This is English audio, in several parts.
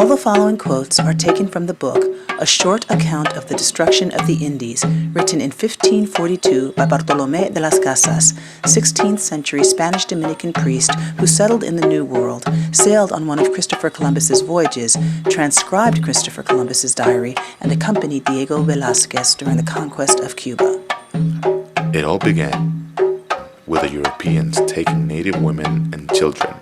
All the following quotes are taken from the book A Short Account of the Destruction of the Indies, written in 1542 by Bartolomé de Las Casas, 16th century Spanish Dominican priest who settled in the New World, sailed on one of Christopher Columbus's voyages, transcribed Christopher Columbus's diary, and accompanied Diego Velázquez during the conquest of Cuba. It all began with the Europeans taking native women and children,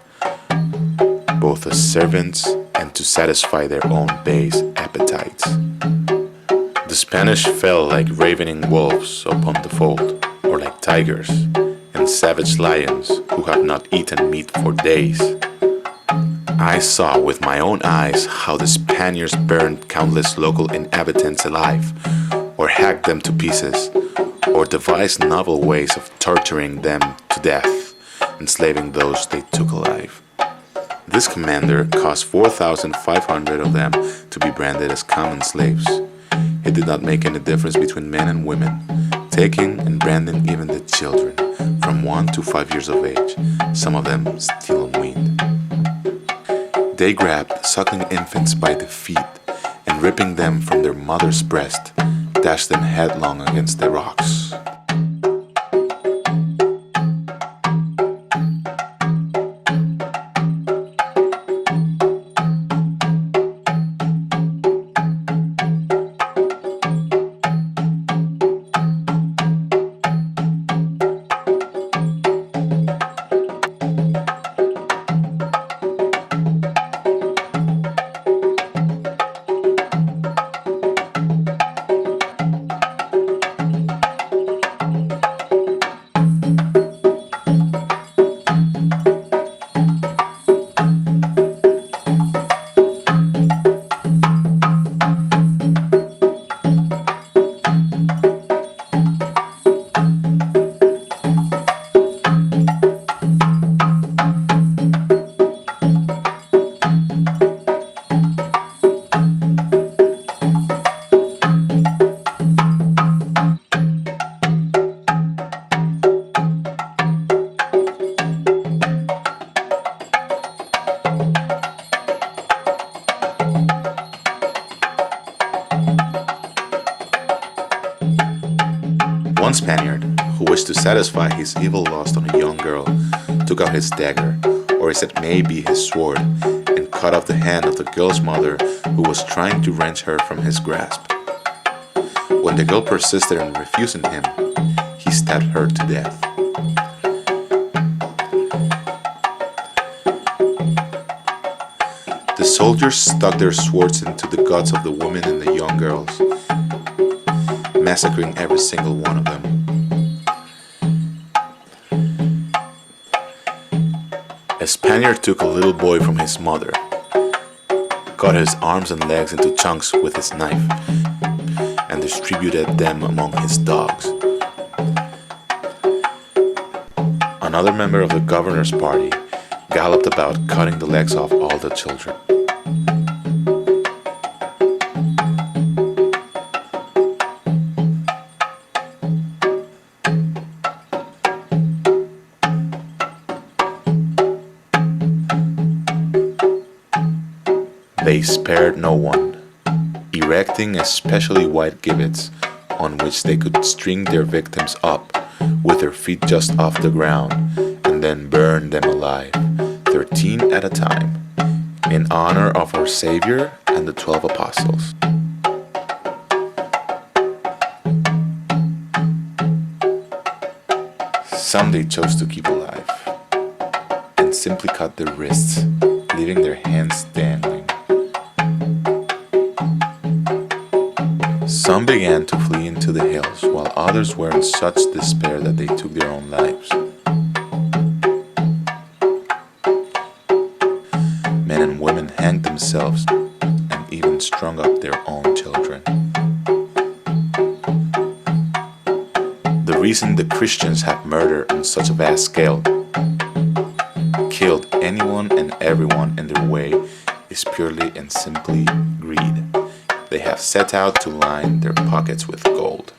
both as servants and to satisfy their own base appetites. The Spanish fell like ravening wolves upon the fold, or like tigers and savage lions who have not eaten meat for days. I saw with my own eyes how the Spaniards burned countless local inhabitants alive, or hacked them to pieces, or devised novel ways of torturing them to death, enslaving those they took alive. This commander caused 4,500 of them to be branded as common slaves. He did not make any difference between men and women, taking and branding even the children from 1 to 5 years of age, some of them still unweaned. They grabbed suckling infants by the feet and ripping them from their mother's breast, dashed them headlong against the rocks. One Spaniard, who wished to satisfy his evil lust on a young girl, took out his dagger, or as it may be his sword, and cut off the hand of the girl's mother who was trying to wrench her from his grasp. When the girl persisted in refusing him, he stabbed her to death. The soldiers stuck their swords into the guts of the women and the young girls, massacring every single one of them. A Spaniard took a little boy from his mother, cut his arms and legs into chunks with his knife, and distributed them among his dogs. Another member of the governor's party galloped about cutting the legs off all the children. They spared no one, erecting especially white gibbets on which they could string their victims up with their feet just off the ground and then burn them alive, 13 at a time, in honor of our Savior and the 12 apostles. Some they chose to keep alive and simply cut their wrists, leaving their hands dangling. Some began to flee into the hills, while others were in such despair that they took their own lives. Men and women hanged themselves and even strung up their own children. The reason the Christians have murdered on such a vast scale, killed anyone and everyone in their way, is purely and simply greed. They have set out to line their pockets with gold.